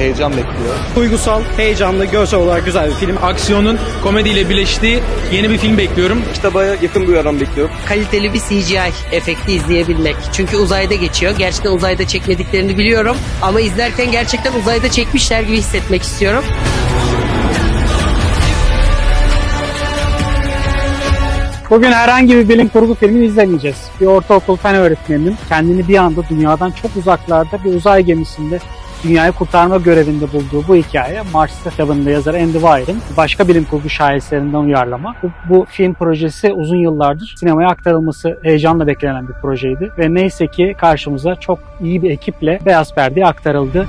heyecan bekliyor. Duygusal, heyecanlı, görsel olarak güzel bir film. Aksiyonun komediyle birleştiği yeni bir film bekliyorum. Kitaba yakın bir uyarlama bekliyorum. Kaliteli bir CGI efekti izleyebilmek. Çünkü uzayda geçiyor. Gerçekten uzayda çekmediklerini biliyorum. Ama izlerken gerçekten uzayda çekmişler gibi hissetmek istiyorum. Bugün herhangi bir bilim kurgu filmi izlemeyeceğiz. Bir ortaokul fen öğretmeninin kendini bir anda dünyadan çok uzaklarda bir uzay gemisinde dünyayı kurtarma görevinde bulduğu bu hikaye Mars'ta kitabının yazarı Andy Weir'ın başka bilim kurgu şaheserlerinden uyarlama. Bu film projesi uzun yıllardır sinemaya aktarılması heyecanla beklenen bir projeydi ve neyse ki karşımıza çok iyi bir ekiple Beyaz Perde'ye aktarıldı.